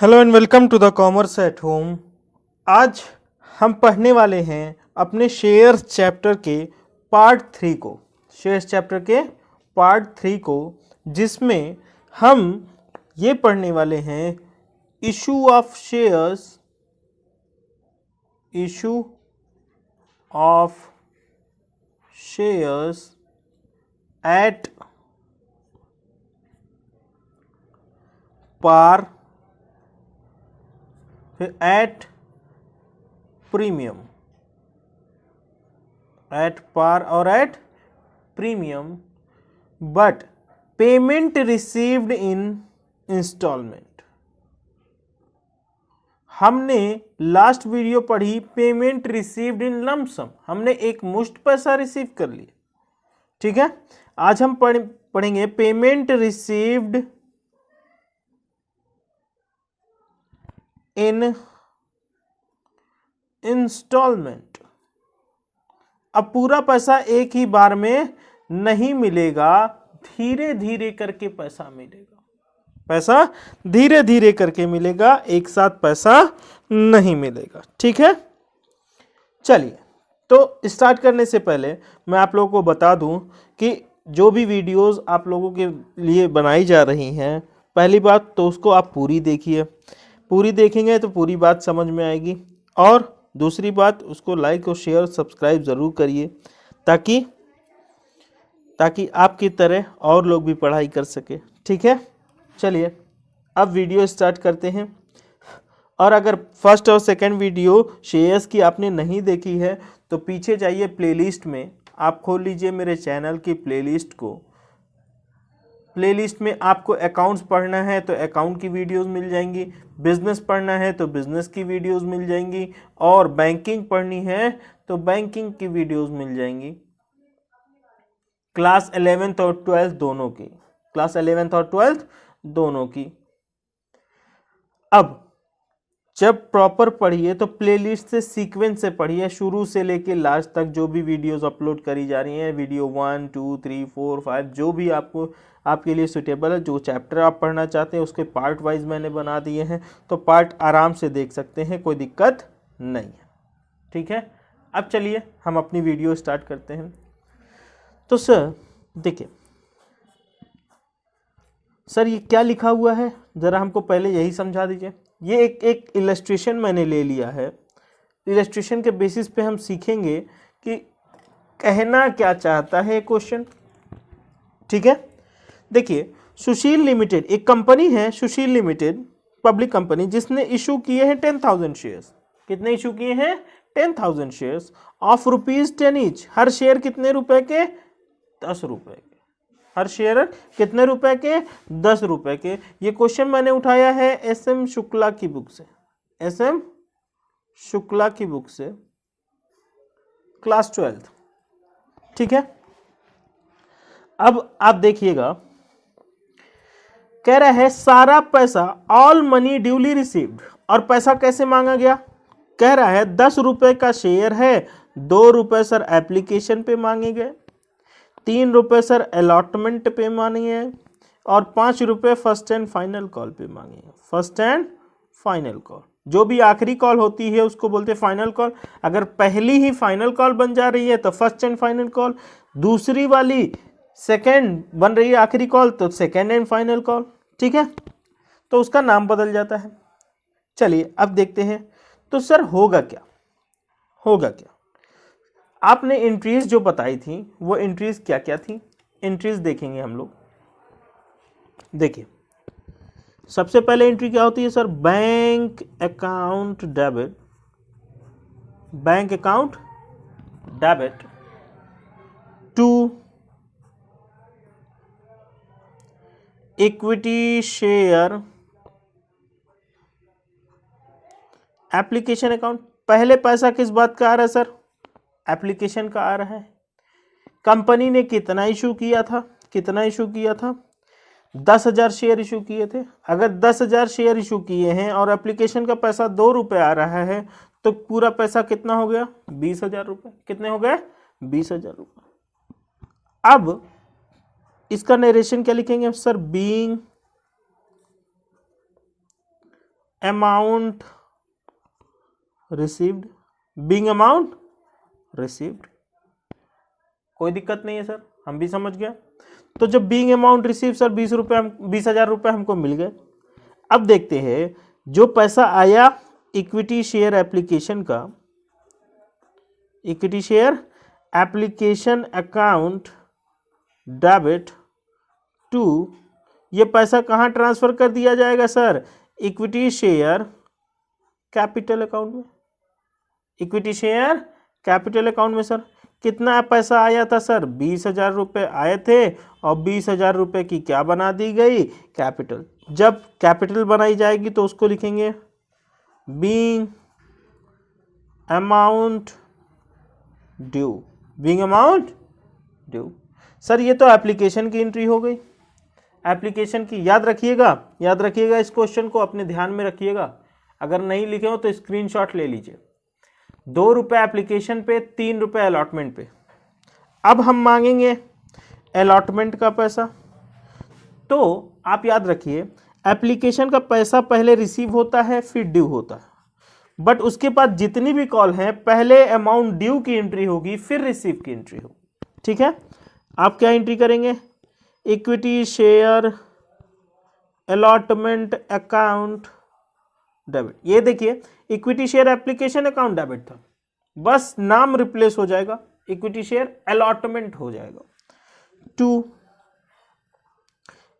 Hello and welcome to the commerce at home. आज हम पढ़ने वाले हैं अपने शेयर्स चैप्टर के पार्ट 3 को। शेयर्स चैप्टर के पार्ट 3 को, जिसमें हम ये पढ़ने वाले हैं issue of shares, issue of shares at par, फिर एट प्रीमियम, एट पार और at premium, but payment received in instalment. हमने लास्ट वीडियो पढ़ी पेमेंट रिसीव्ड इन लमसम, हमने एक मुश्त पैसा रिसीव कर लिया। ठीक है, आज हम पढ़ेंगे पेमेंट रिसीव्ड इन इंस्टॉलमेंट। अब पूरा पैसा एक ही बार में नहीं मिलेगा, धीरे धीरे करके पैसा मिलेगा। पैसा धीरे धीरे करके मिलेगा, एक साथ पैसा नहीं मिलेगा। ठीक है, चलिए तो स्टार्ट करने से पहले मैं आप लोगों को बता दूं कि जो भी वीडियोस आप लोगों के लिए बनाई जा रही हैं, पहली बात तो उसको आप पूरी देखिए। पूरी देखेंगे तो पूरी बात समझ में आएगी, और दूसरी बात उसको लाइक और शेयर सब्सक्राइब ज़रूर करिए ताकि आपकी तरह और लोग भी पढ़ाई कर सके। ठीक है, चलिए अब वीडियो स्टार्ट करते हैं। और अगर फर्स्ट और सेकंड वीडियो शेयर्स की आपने नहीं देखी है तो पीछे जाइए प्लेलिस्ट में, आप खोल लीजिए मेरे चैनल की प्लेलिस्ट को। प्लेलिस्ट में आपको अकाउंट्स पढ़ना है तो अकाउंट की वीडियोस मिल जाएंगी, बिजनेस पढ़ना है तो बिजनेस की वीडियोस मिल जाएंगी, और बैंकिंग पढ़नी है तो बैंकिंग की वीडियोस मिल जाएंगी। क्लास 11th और 12th दोनों की, क्लास 11th और 12th दोनों की। अब जब प्रॉपर पढ़िए तो प्लेलिस्ट से सीक्वेंस से पढ़िए, शुरू से लेके लास्ट तक जो भी वीडियोस अपलोड करी जा रही हैं, वीडियो 1 2 3 4 5 जो भी आपके लिए सुटेबल है, जो चैप्टर आप पढ़ना चाहते हैं उसके पार्ट वाइज मैंने बना दिए हैं, तो पार्ट आराम से देख सकते हैं, कोई दिक्कत नहीं है। ठीक है, अब चलिए हम अपनी वीडियो स्टार्ट करते हैं। तो सर देखिए, सर ये क्या लिखा हुआ है, ज़रा हमको पहले यही समझा दीजिए। ये एक इलस्ट्रेशन मैंने ले लिया है, इलस्ट्रेशन के बेसिस पे हम सीखेंगे कि कहना क्या चाहता है क्वेश्चन। ठीक है, देखिए सुशील लिमिटेड एक कंपनी है, सुशील लिमिटेड पब्लिक कंपनी, जिसने इशू किए हैं 10,000 शेयर्स। कितने इशू किए हैं? 10,000 shares of ₹10 each. Her share कितने रुपए के? 10 रुपए के। हर शेयर कितने रुपए के? 10 रुपए के। ये क्वेश्चन मैंने उठाया है SM शुक्ला की बुक से, SM शुक्ला की बुक से, क्लास 12th। ठीक है, अब आप देखिएगा, कह रहा है सारा पैसा ऑल मनी ड्यूली रिसीव्ड। और पैसा कैसे मांगा गया? कह रहा है 10 रुपए का शेयर है, 2 रुपए सर एप्लीकेशन पे मांगे गए, 3 रुपए सर अलॉटमेंट पे मांगे गए, और 5 रुपए फर्स्ट एंड फाइनल कॉल पे मांगे गए। फर्स्ट एंड फाइनल कॉल, जो भी आखिरी कॉल होती है उसको बोलते हैं फाइनल कॉल। अगर पहली ही फाइनल कॉल बन जा रही है तो फर्स्ट एंड फाइनल कॉल, दूसरी वाली सेकेंड बन रही है आखिरी कॉल तो सेकेंड एंड फाइनल कॉल। ठीक है, तो उसका नाम बदल जाता है। चलिए अब देखते हैं, तो सर होगा क्या, होगा क्या? आपने एंट्रीज जो बताई थी वो एंट्रीज क्या क्या थी, एंट्रीज देखेंगे हम लोग। देखिए सबसे पहले एंट्री क्या होती है sir? Bank account debit, bank account debit to equity share application account. पहले पैसा किस बात का आ रहा है सर? एप्लीकेशन का आ रहा है। कंपनी ने कितना इशू किया था? कितना इशू किया था? 10,000 शेयर इशू किए थे। अगर 10,000 शेयर इशू किए हैं और एप्लीकेशन का पैसा 2 रुपये आ रहा है तो पूरा पैसा कितना हो गया? 20,000 रुपये। कितने हो गए? 20,000 रुपये। अब इसका नरेशन क्या लिखेंगे sir? Being amount received, being amount received, कोई दिक्कत नहीं है सर, हम भी समझ गए। तो जब बीइंग अमाउंट रिसीव सर 20,000 रुपये हमको मिल गए। अब देखते हैं जो पैसा आया इक्विटी शेयर एप्लीकेशन का, equity share application account debit to, ये पैसा कहाँ ट्रांसफर कर दिया जाएगा sir? Equity share capital account में, इक्विटी शेयर कैपिटल अकाउंट में। सर कितना पैसा आया था सर? 20,000 रुपये आए थे और 20,000 रुपये की क्या बना दी गई? कैपिटल। जब कैपिटल बनाई जाएगी तो उसको लिखेंगे being amount due, being amount due. Sir ये तो एप्लीकेशन की एंट्री हो गई, एप्लीकेशन की। याद रखिएगा, याद रखिएगा, इस क्वेश्चन को अपने ध्यान में रखिएगा। अगर नहीं लिखे हो तो स्क्रीनशॉट ले लीजिए। 2 रुपये एप्लीकेशन पे, 3 रुपये अलॉटमेंट पे। अब हम मांगेंगे अलॉटमेंट का पैसा। तो आप याद रखिए एप्लीकेशन का पैसा पहले रिसीव होता है फिर ड्यू होता है, बट उसके बाद जितनी भी कॉल हैं पहले अमाउंट ड्यू की एंट्री होगी फिर रिसीव की एंट्री होगी। ठीक है, आप क्या एंट्री करेंगे? Equity share allotment account debit. ये देखिए equity share application account debit था, बस नाम रिप्लेस हो जाएगा, इक्विटी शेयर अलॉटमेंट हो जाएगा। To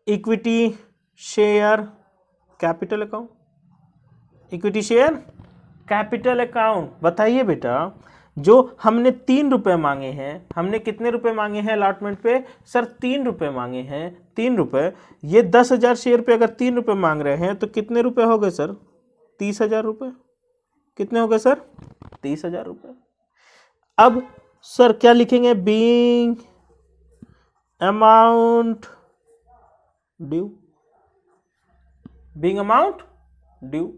equity share capital account, equity share capital account. बताइए बेटा, जो हमने 3 रुपये मांगे हैं, हमने कितने रुपए मांगे हैं अलॉटमेंट पे? सर 3 रुपये मांगे हैं, 3 रुपये। ये 10,000 शेयर पे अगर 3 रुपये मांग रहे हैं तो कितने रुपए हो गए सर? 30,000 रुपये। कितने हो गए सर? 30,000 रुपये। अब सर क्या लिखेंगे? Being amount due, being amount due.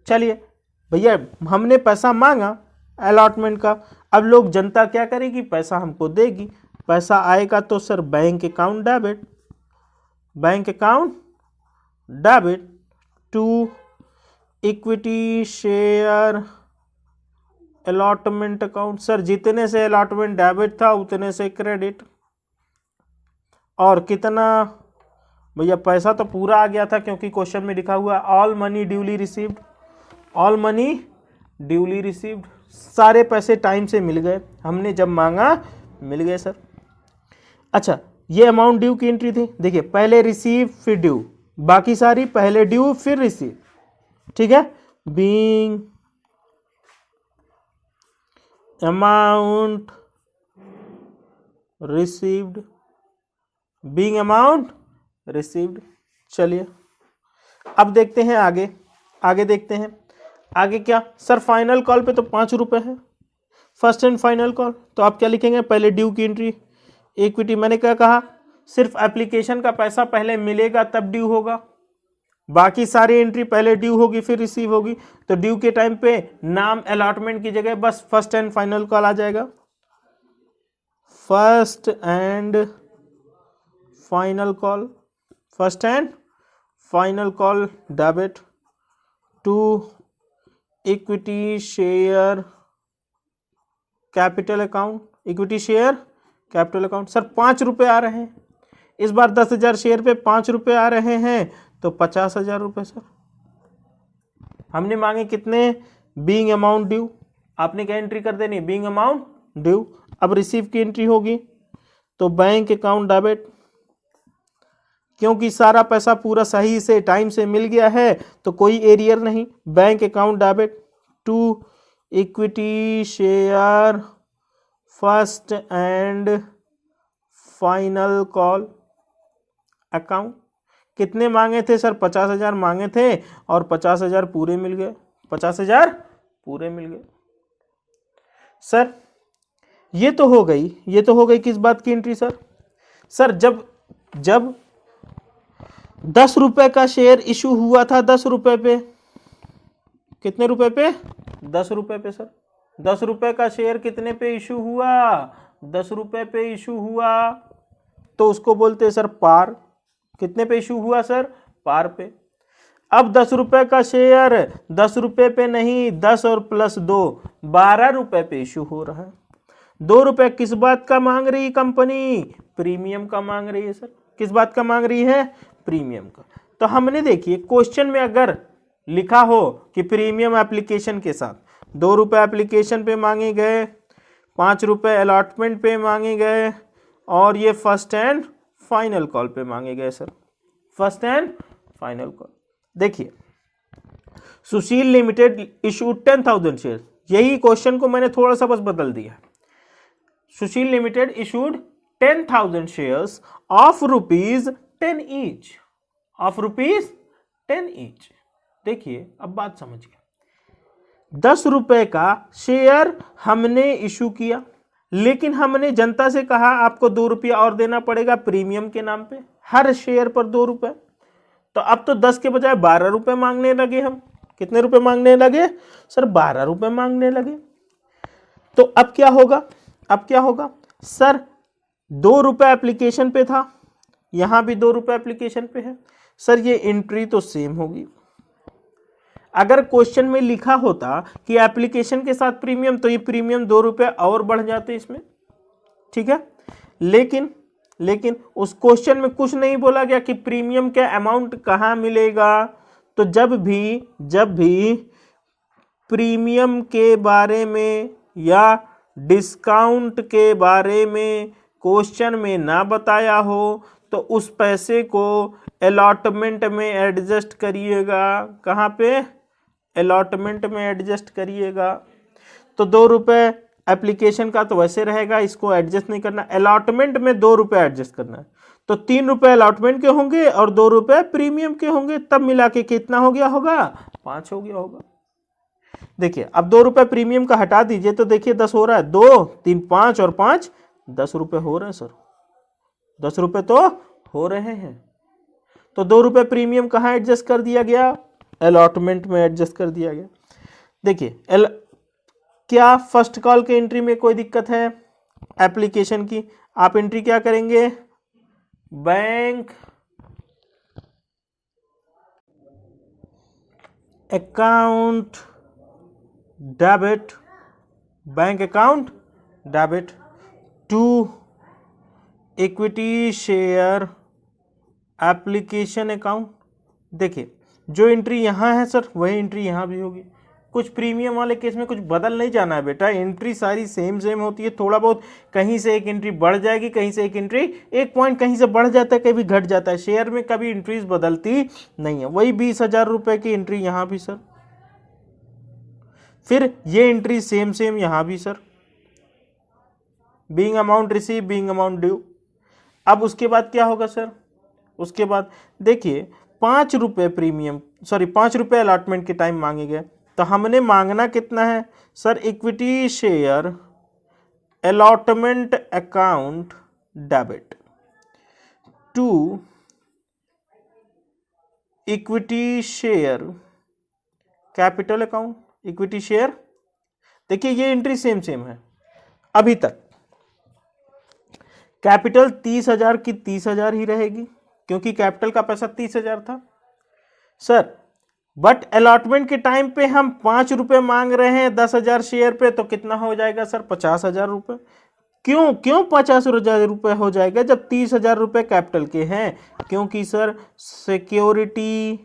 चलिए भैया, हमने पैसा मांगा अलॉटमेंट का, अब लोग जनता क्या करेगी? पैसा हमको देगी। पैसा आएगा तो sir bank account debit, bank account debit to equity share allotment account. Sir जितने से अलॉटमेंट डेबिट था उतने से क्रेडिट। और कितना भैया? पैसा तो पूरा आ गया था क्योंकि क्वेश्चन में लिखा हुआ all money duly received, all money duly received. सारे पैसे टाइम से मिल गए, हमने जब मांगा मिल गए सर। अच्छा, ये अमाउंट ड्यू की एंट्री थी। देखिए पहले रिसीव फिर ड्यू, बाकी सारी पहले ड्यू फिर रिसीव। ठीक है, being amount received, being amount received. चलिए अब देखते हैं आगे, आगे देखते हैं आगे क्या। सर फाइनल कॉल पे तो 5 रुपये है, फर्स्ट एंड फाइनल कॉल। तो आप क्या लिखेंगे? पहले ड्यू की एंट्री, इक्विटी। मैंने क्या कहा? सिर्फ एप्लीकेशन का पैसा पहले मिलेगा तब ड्यू होगा, बाकी सारी एंट्री पहले ड्यू होगी फिर रिसीव होगी। तो ड्यू के टाइम पे नाम अलॉटमेंट की जगह बस फर्स्ट एंड फाइनल कॉल आ जाएगा, first and final call, first and final call debit to equity share capital account, equity share capital account. Sir 5 रुपये आ रहे हैं इस बार, 10,000 शेयर पे 5 रुपये आ रहे हैं तो 50,000 रुपये सर। हमने मांगे कितने? Being amount due. आपने क्या एंट्री कर देनी? Being amount due. अब रिसीव की एंट्री होगी तो बैंक अकाउंट डेबिट, क्योंकि सारा पैसा पूरा सही से टाइम से मिल गया है तो कोई एरियर नहीं। Bank account debit to equity share first and final call account. कितने मांगे थे सर? 50,000 मांगे थे और 50,000 पूरे मिल गए, 50,000 पूरे मिल गए। सर ये तो हो गई, ये तो हो गई किस बात की एंट्री सर? सर जब 10 रुपए का शेयर इशू हुआ था, 10 रुपए पे, कितने रुपए पे? 10 रुपए पे सर। 10 रुपए का शेयर कितने पे इशू हुआ? 10 रुपए पे इशू हुआ, तो उसको बोलते हैं सर पार। कितने पे इशू हुआ सर? पार पे। अब 10 रुपए का शेयर 10 रुपए पे नहीं, 10 और प्लस 2 12 रुपए पे इशू हो रहा है। 2 रुपए किस बात का मांग रही कंपनी? प्रीमियम का मांग रही है सर। किस बात का मांग रही है? प्रीमियम का। तो हमने देखिए क्वेश्चन में अगर लिखा हो कि प्रीमियम एप्लीकेशन के साथ 2 रुपए एप्लीकेशन पे मांगे गए, 5 रुपए अलॉटमेंट पे मांगे गए और ये फर्स्ट एंड फाइनल कॉल पे मांगे गए sir, first and final call. देखिए सुशील लिमिटेड इशूड 10,000 शेयर, यही क्वेश्चन को मैंने थोड़ा सा बस बदल दिया। Sushil limited issued 10,000 shares of ₹10 each, of ₹10 each. देखिए अब बात समझिए, 10 रुपए का शेयर हमने इशू किया, लेकिन हमने जनता से कहा आपको 2 रुपया और देना पड़ेगा प्रीमियम के नाम पे, हर शेयर पर 2 रुपए। तो अब तो 10 के बजाय 12 रुपए मांगने लगे हम। कितने रुपए मांगने लगे सर? 12 रुपए मांगने लगे। तो अब क्या होगा? अब क्या होगा सर? 2 रुपए एप्लीकेशन पे था, यहां भी 2 रुपए एप्लीकेशन पे है सर, ये एंट्री तो सेम होगी। अगर क्वेश्चन में लिखा होता कि एप्लीकेशन के साथ प्रीमियम, तो ये प्रीमियम 2 रुपए और बढ़ जाते इसमें, ठीक है। लेकिन उस क्वेश्चन में कुछ नहीं बोला गया कि प्रीमियम का अमाउंट कहां मिलेगा। तो जब भी प्रीमियम के बारे में या डिस्काउंट के बारे में क्वेश्चन में ना बताया हो तो उस पैसे को अलॉटमेंट में एडजस्ट करिएगा। कहाँ पे? अलॉटमेंट में एडजस्ट करिएगा। तो 2 रुपए एप्लीकेशन का तो वैसे रहेगा, इसको एडजस्ट नहीं करना, अलॉटमेंट में 2 रुपए एडजस्ट करना है। तो 3 रुपए अलॉटमेंट के होंगे और 2 रुपए प्रीमियम के होंगे, तब मिला के कितना हो गया होगा? 5 हो गया होगा। देखिए अब 2 रुपए प्रीमियम का हटा दीजिए तो देखिए 10 हो रहा है, 2 3 5 और 5 10 रुपए हो रहे हैं सर, 10 रुपए तो हो रहे हैं। तो 2 रुपए प्रीमियम कहाँ एडजस्ट कर दिया गया? अलॉटमेंट में एडजस्ट कर दिया गया। देखिए क्या फर्स्ट कॉल के एंट्री में कोई दिक्कत है एप्लीकेशन की? आप एंट्री क्या करेंगे? Bank account debit, bank account debit to equity share application account. देखिए जो एंट्री यहाँ है सर वही एंट्री यहाँ भी होगी। कुछ प्रीमियम वाले केस में कुछ बदल नहीं जाना है बेटा, एंट्री सारी सेम होती है। थोड़ा बहुत कहीं से एक एंट्री बढ़ जाएगी, कहीं से एक एंट्री, एक पॉइंट कहीं से बढ़ जाता है, कभी घट जाता है। शेयर में कभी एंट्रीज बदलती नहीं है। वही 20,000 रुपए की एंट्री यहाँ भी सर, फिर ये एंट्री सेम यहाँ भी sir, being amount receive, being amount due. अब उसके बाद क्या होगा सर? उसके बाद देखिए 5 रुपए प्रीमियम, सॉरी 5 रुपए अलॉटमेंट के टाइम मांगे गए, तो हमने मांगना कितना है sir? Equity share allotment account debit to equity share capital account, equity share. देखिए ये एंट्री सेम है अभी तक। कैपिटल 30,000 की 30,000 ही रहेगी क्योंकि कैपिटल का पैसा 30,000 था सर। बट अलॉटमेंट के टाइम पे हम 5 रुपए मांग रहे हैं 10,000 शेयर पे, तो कितना हो जाएगा सर? 50,000 रुपए। क्यों 50,000 रुपए हो जाएगा जब 30,000 रुपए कैपिटल के हैं? क्योंकि सर सिक्योरिटी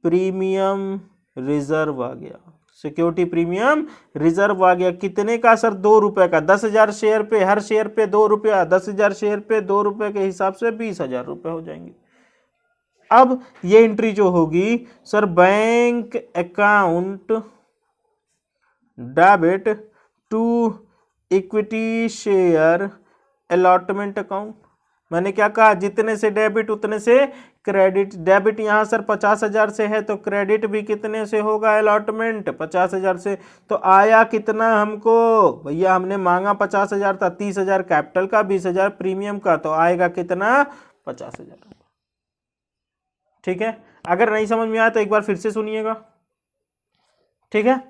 प्रीमियम रिजर्व आ गया, सिक्योरिटी प्रीमियम रिजर्व आ गया। कितने का सर? 2 रुपए का। 10,000 शेयर पे, हर शेयर पे 2 रुपया, 10,000 शेयर पे 2 रुपए के हिसाब से 20,000 रुपए हो जाएंगे। अब ये एंट्री जो होगी sir, bank account debit to equity share allotment account. मैंने क्या कहा? जितने से डेबिट उतने से क्रेडिट। डेबिट यहाँ सर 50,000 से है तो क्रेडिट भी कितने से होगा? अलॉटमेंट 50,000 से। तो आया कितना हमको भैया? हमने मांगा 50,000 था, 30,000 कैपिटल का, 20,000 प्रीमियम का, तो आएगा कितना? 50,000। ठीक है। अगर नहीं समझ में आया तो एक बार फिर से सुनिएगा, ठीक है।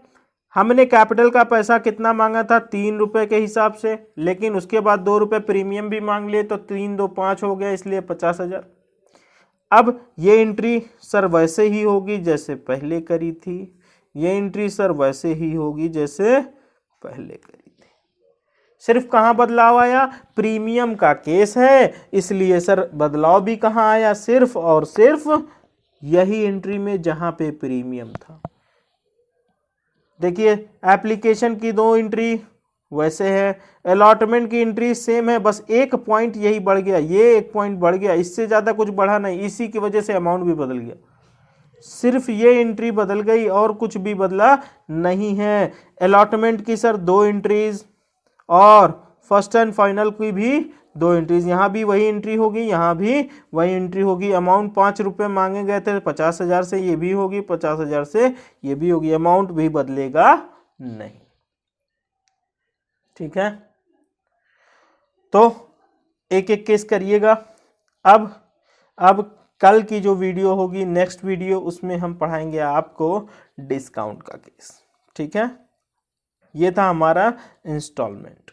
हमने कैपिटल का पैसा कितना मांगा था? 3 रुपए के हिसाब से, लेकिन उसके बाद 2 रुपए प्रीमियम भी मांग लिए तो 3 2 5 हो गया, इसलिए 50,000। अब ये एंट्री सर वैसे ही होगी जैसे पहले करी थी, ये एंट्री सर वैसे ही होगी जैसे पहले करी थी। सिर्फ कहाँ बदलाव आया, प्रीमियम का केस है इसलिए सर बदलाव भी कहाँ आया, सिर्फ और सिर्फ यही एंट्री में जहां पे प्रीमियम था। देखिए एप्लीकेशन की 2 एंट्री वैसे है, अलॉटमेंट की एंट्री सेम है, बस 1 पॉइंट यही बढ़ गया, ये 1 पॉइंट बढ़ गया, इससे ज़्यादा कुछ बढ़ा नहीं, इसी की वजह से अमाउंट भी बदल गया। सिर्फ ये एंट्री बदल गई और कुछ भी बदला नहीं है। अलॉटमेंट की सर 2 एंट्रीज और फर्स्ट एंड फाइनल की भी 2 एंट्रीज, यहाँ भी वही एंट्री होगी, यहाँ भी वही एंट्री होगी। अमाउंट 5 रुपये मांगे गए थे 50,000 से, ये भी होगी 50,000 से, ये भी होगी, अमाउंट भी बदलेगा नहीं। ठीक है, तो एक एक केस करिएगा। अब कल की जो वीडियो होगी, नेक्स्ट वीडियो, उसमें हम पढ़ाएंगे आपको डिस्काउंट का केस। ठीक है, ये था हमारा इंस्टॉलमेंट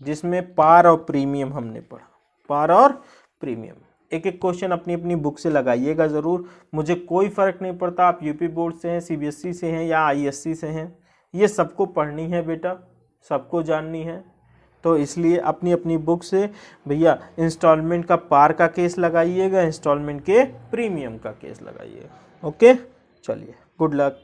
जिसमें पार और प्रीमियम हमने पढ़ा, पार और प्रीमियम। एक एक क्वेश्चन अपनी अपनी बुक से लगाइएगा ज़रूर, मुझे कोई फ़र्क नहीं पड़ता आप यूपी बोर्ड से हैं, सीबीएसई से हैं या आईएससी से हैं, ये सबको पढ़नी है बेटा, सबको जाननी है। तो इसलिए अपनी अपनी बुक से भैया इंस्टॉलमेंट का पार का केस लगाइएगा, इंस्टॉलमेंट के प्रीमियम का केस लगाइएगा। ओके, चलिए, गुड लक।